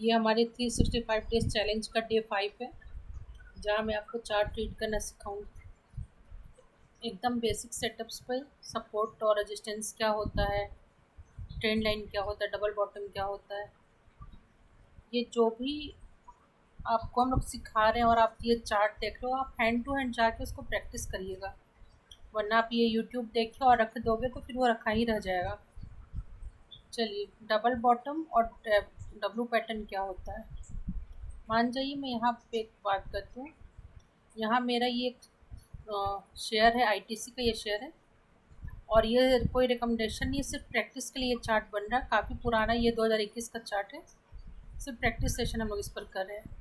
ये हमारे 365 days challenge का डे 5 है, जहाँ मैं आपको चार्ट रीड करना सिखाऊंगी। एकदम बेसिक सेटअप्स पर सपोर्ट और रेजिस्टेंस क्या होता है, ट्रेंड लाइन क्या होता है, डबल बॉटम क्या होता है, ये जो भी आपको हम लोग सिखा रहे हैं और आप ये चार्ट देख रहे हो, आप हैंड टू हैंड जाके उसको प्रैक्टिस करिएगा। वरना आप ये यूट्यूब देखे और रख दोगे तो फिर वो रखा ही रह जाएगा। चलिए, डबल बॉटम और डब्लू पैटर्न क्या होता है। मान जाइए मैं यहाँ पे एक बात करती हूँ। यहाँ मेरा ये एक शेयर है, आईटीसी का ये शेयर है, और ये कोई रिकमेंडेशन नहीं है, सिर्फ प्रैक्टिस के लिए ये चार्ट बन रहा है। काफ़ी पुराना, ये 2021 का चार्ट है, सिर्फ प्रैक्टिस सेशन हम लोग इस पर कर रहे हैं।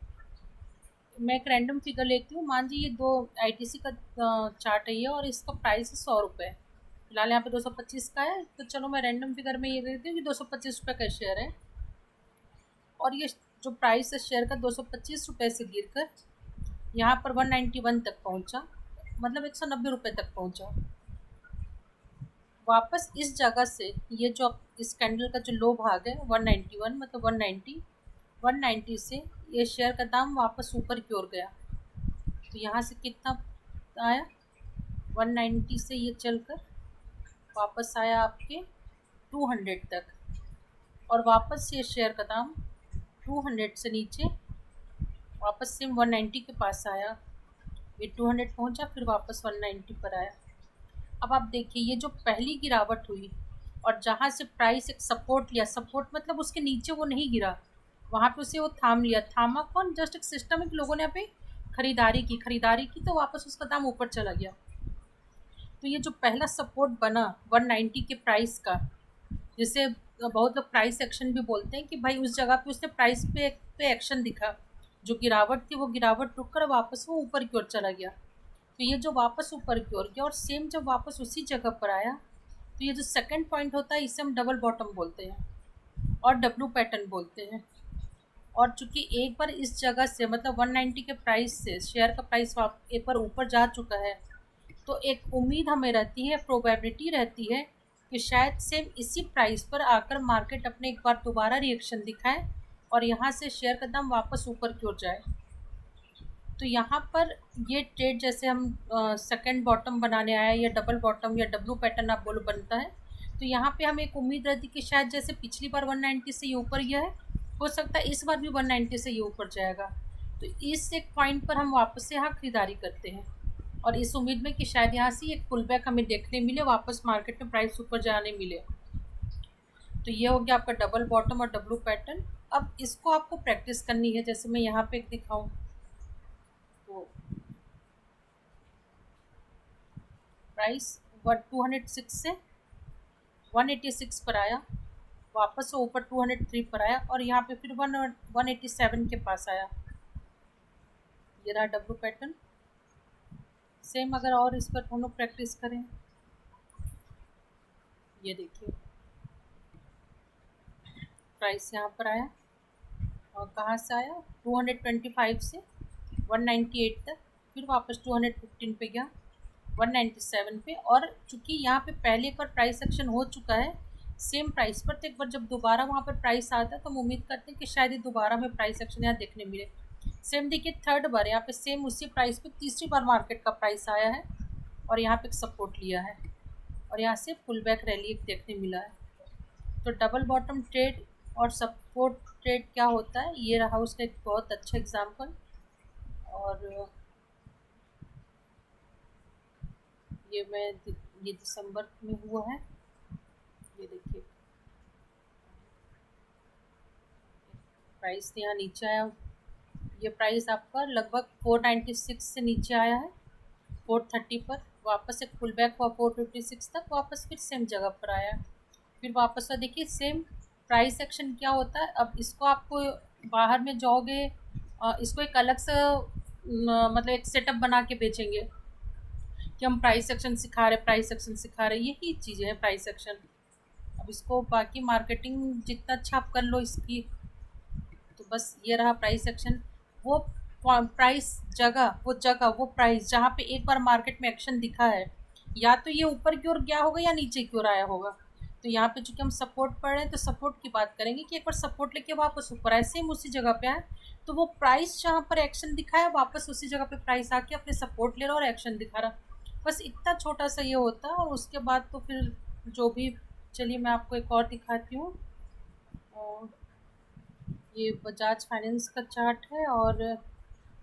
मैं एक रैंडम फिगर लेती हूँ। मान लीजिए ये दो आईटीसी का चार्ट है ये, और इसका प्राइस है 100 रुपये। फिलहाल यहाँ पे 225 का है, तो चलो मैं रैंडम फिगर में ये देती हूँ कि 225 रुपये का शेयर है, और ये जो प्राइस है शेयर का 225 रुपये से गिरकर यहाँ पर 191 तक पहुँचा, मतलब 190 रुपये तक पहुँचा। वापस इस जगह से ये जो इस कैंडल का जो लो भाग है 191, मतलब 190 से ये शेयर का दाम वापस ऊपर की ओर गया। तो यहाँ से कितना आया, 190 से ये चलकर वापस आया आपके 200 तक, और वापस ये शेयर का दाम 200 से नीचे वापस से 190 के पास आया। ये 200 पहुँचा, फिर वापस 190 पर आया। अब आप देखिए, ये जो पहली गिरावट हुई और जहाँ से प्राइस एक सपोर्ट लिया, सपोर्ट मतलब उसके नीचे वो नहीं गिरा, वहाँ पे उसे वो थाम लिया। थामा कौन? जस्ट एक सिस्टमिक लोगों ने यहाँ पे खरीदारी की, तो वापस उसका दाम ऊपर चला गया। तो ये जो पहला सपोर्ट बना 190 के प्राइस का, जिसे बहुत लोग प्राइस एक्शन भी बोलते हैं, कि भाई उस जगह पे उसने प्राइस पे एक्शन दिखा, जो गिरावट थी वो गिरावट रुक कर वापस वो ऊपर की ओर चला गया। तो ये जो वापस ऊपर की ओर गया और सेम जब वापस उसी जगह पर आया, तो ये जो सेकंड पॉइंट होता है इसे हम डबल बॉटम बोलते हैं और डब्लू पैटर्न बोलते हैं। और चूंकि एक बार इस जगह से, मतलब 190 के प्राइस से शेयर का प्राइस एक बार ऊपर जा चुका है, तो एक उम्मीद हमें रहती है, प्रोबेबिलिटी रहती है कि शायद सेम इसी प्राइस पर आकर मार्केट अपने एक बार दोबारा रिएक्शन दिखाए और यहाँ से शेयर का दाम वापस ऊपर की ओर जाए। तो यहाँ पर ये ट्रेड जैसे हम सेकंड बॉटम बनाने आया, या डबल बॉटम या डब्लू पैटर्न आप बोलो बनता है, तो यहाँ पे हमें एक उम्मीद रहती है कि शायद जैसे पिछली बार 190 से ये ऊपर गया है, हो सकता है इस बार भी 190 से ये ऊपर जाएगा। तो इस एक पॉइंट पर हम वापस से यहाँ खरीदारी करते हैं, और इस उम्मीद में कि शायद यहाँ से एक पुल बैक हमें देखने मिले, वापस मार्केट में प्राइस ऊपर जाने मिले। तो ये हो गया आपका डबल बॉटम और डब्लू पैटर्न। अब इसको आपको प्रैक्टिस करनी है। जैसे मैं यहाँ पे एक दिखाऊँ तो प्राइस 206 से 186 पर आया, वापस वो ऊपर 203 पर आया, और यहाँ पे फिर 187 के पास आया। ये रहा डब्लू पैटर्न। सेम अगर और इस पर हम लोग प्रैक्टिस करें, ये देखिए प्राइस यहाँ पर आया, और कहाँ से आया, 225 से 198 तक, फिर वापस 215 पे गया, 197 पे। और चूंकि यहाँ पे पहले एक बार प्राइस एक्शन हो चुका है सेम प्राइस पर, तो एक बार जब दोबारा वहाँ पर प्राइस आता है तो हम उम्मीद करते हैं कि शायद ये दोबारा हमें प्राइस एक्शन यहाँ देखने मिले। सेम देखिए थर्ड बार यहाँ पे सेम उसी प्राइस पे तीसरी बार मार्केट का प्राइस आया है, और यहाँ पे एक सपोर्ट लिया है, और यहाँ से पुल बैक रैली एक देखने मिला है। तो डबल बॉटम ट्रेड और सपोर्ट ट्रेड क्या होता है, ये रहा उसका एक बहुत अच्छा एग्जाम्पल। और ये दिसंबर में हुआ है, ये देखिए प्राइस यहाँ नीचे आया। ये प्राइस आपका लगभग 496 से नीचे आया है 430 पर, वापस एक पुल बैक हुआ 456 तक, वापस फिर सेम जगह पर आया, फिर वापस का देखिए सेम प्राइस एक्शन क्या होता है। अब इसको आपको बाहर में जाओगे, इसको एक अलग से मतलब एक सेटअप बना के बेचेंगे कि हम प्राइस एक्शन सिखा रहे, यही चीज़ें हैं प्राइस एक्शन। अब इसको बाकी मार्केटिंग जितना अच्छा आप कर लो इसकी, तो बस ये रहा प्राइस एक्शन। वो प्राइस वो प्राइस जहाँ पे एक बार मार्केट में एक्शन दिखा है, या तो ये ऊपर की ओर गया होगा या नीचे की ओर आया होगा। तो तो यहाँ पे चूँकि हम सपोर्ट पढ़ रहे हैं तो सपोर्ट की बात करेंगे कि एक बार सपोर्ट लेके वापस ऊपर आए, सेम उसी जगह पे आए, तो वो प्राइस जहाँ पर एक्शन दिखाया वापस उसी जगह पे प्राइस आके अपने सपोर्ट ले रहा और एक्शन दिखा रहा। बस इतना छोटा सा ये होता है। और उसके बाद तो फिर जो भी, चलिए मैं आपको एक और दिखाती हूँ। और ये बजाज फाइनेंस का चार्ट है और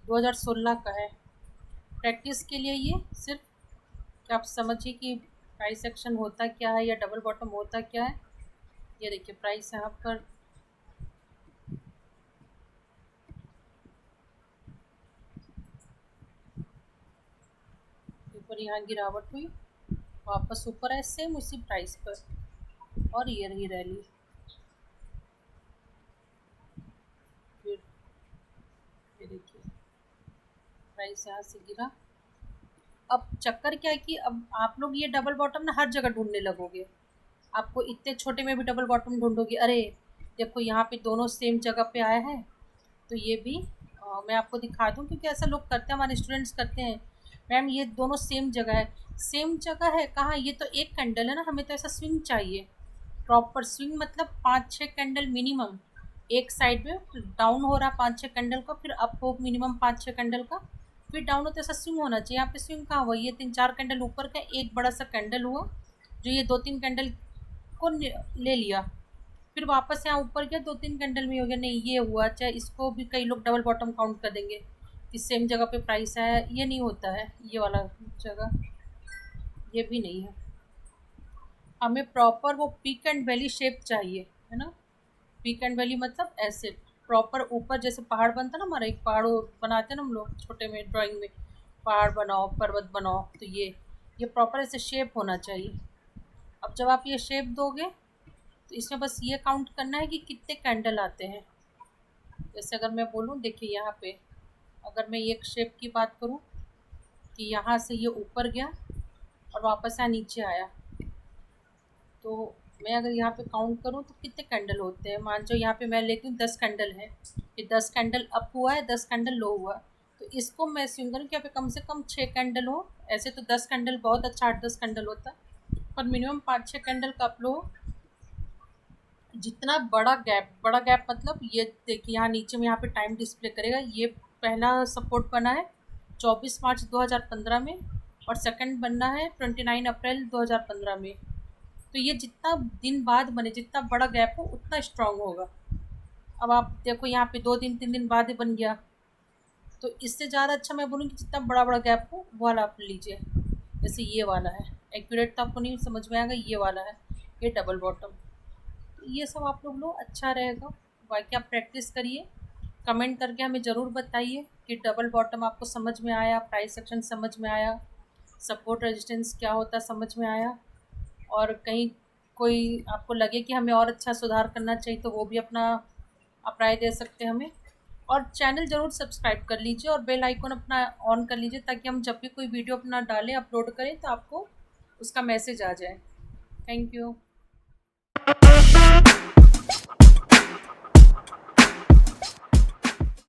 2016 का है। प्रैक्टिस के लिए ये सिर्फ कि आप समझिए कि प्राइस एक्शन होता क्या है या डबल बॉटम होता क्या है। ये देखिए प्राइस यहाँ पर ऊपर, यहाँ गिरावट हुई, वापस ऊपर आए सेम उसी प्राइस पर, और ये रही रैली। फिर ये देखिए प्राइस यहाँ से गिरा। अब चक्कर क्या है कि अब आप लोग ये डबल बॉटम ना हर जगह ढूंढने लगोगे। आपको इतने छोटे में भी डबल बॉटम ढूंढोगे, अरे देखो यहाँ पे दोनों सेम जगह पे आए हैं। तो ये भी मैं आपको दिखा दूँ, क्योंकि ऐसा लोग करते हैं, हमारे स्टूडेंट्स करते हैं, मैम ये दोनों सेम जगह है। सेम जगह है कहाँ, ये तो एक कैंडल है ना, हमें तो ऐसा स्विंग चाहिए, प्रॉपर स्विंग, मतलब 5-6 कैंडल मिनिमम। एक साइड में डाउन हो रहा 5-6 कैंडल का, फिर अप हो मिनिमम 5-6 कैंडल का, फिर डाउन हो, तो ऐसा स्विंग होना चाहिए। यहाँ पे स्विंग कहाँ हुआ, ये 3-4 कैंडल ऊपर का एक बड़ा सा कैंडल हुआ जो ये 2-3 कैंडल को ले लिया, फिर वापस यहाँ ऊपर गया 2-3 कैंडल में हो गया। नहीं ये हुआ, चाहे इसको भी कई लोग डबल बॉटम काउंट कर देंगे कि सेम जगह पे प्राइस है, ये नहीं होता है। ये वाला जगह ये भी नहीं है। हमें प्रॉपर वो पीक एंड वैली शेप चाहिए, है ना। पीक एंड वैली मतलब ऐसे प्रॉपर ऊपर, जैसे पहाड़ बनता ना हमारा, एक पहाड़ बनाते हैं ना हम लोग छोटे में ड्राइंग में, पहाड़ बनाओ पर्वत बनाओ, तो ये प्रॉपर ऐसे शेप होना चाहिए। अब जब आप ये शेप दोगे तो इसमें बस ये काउंट करना है कि कितने कैंडल आते हैं। जैसे अगर मैं बोलूँ, देखिए यहाँ पे अगर मैं एक शेप की बात करूँ कि यहाँ से ये ऊपर गया और वापस यहाँ नीचे आया, तो मैं अगर यहाँ पे काउंट करूँ तो कितने कैंडल होते हैं। मान लो यहाँ पे मैं लेती हूँ 10 कैंडल है, ये 10 कैंडल अप हुआ है, 10 कैंडल लो हुआ, तो इसको मैं अस्यूम करूँ कि यहाँ पे कम से कम 6 कैंडल हो। ऐसे तो 10 कैंडल बहुत अच्छा, 8-10 कैंडल होता है, पर मिनिमम 5-6 कैंडल का अप लो हो। जितना बड़ा गैप मतलब ये देखिए यहाँ नीचे में यहाँ पे टाइम डिस्प्ले करेगा, ये पहला सपोर्ट बना है 24 मार्च 2015 में, और सेकंड बनना है 29 अप्रैल 2015 में। तो ये जितना दिन बाद बने, जितना बड़ा गैप हो उतना स्ट्रांग होगा। अब आप देखो यहाँ पे 2-3 दिन बाद ही बन गया, तो इससे ज़्यादा अच्छा मैं बोलूँ कि जितना बड़ा गैप हो वो वाला आप लीजिए। जैसे ये वाला है, एक्यूरेट तो आपको नहीं समझ में आएगा, ये वाला है, ये डबल बॉटम, तो ये सब आप लोग लो, अच्छा रहेगा। बाकी आप प्रैक्टिस करिए, कमेंट करके हमें ज़रूर बताइए कि डबल बॉटम आपको समझ में आया, प्राइस एक्शन समझ में आया, सपोर्ट रेजिस्टेंस क्या होता है समझ में आया, और कहीं कोई आपको लगे कि हमें और अच्छा सुधार करना चाहिए तो वो भी अपना आप राय दे सकते हैं हमें। और चैनल ज़रूर सब्सक्राइब कर लीजिए और बेल आइकन अपना ऑन कर लीजिए, ताकि हम जब भी कोई वीडियो अपना डालें, अपलोड करें, तो आपको उसका मैसेज आ जाए। Thank you.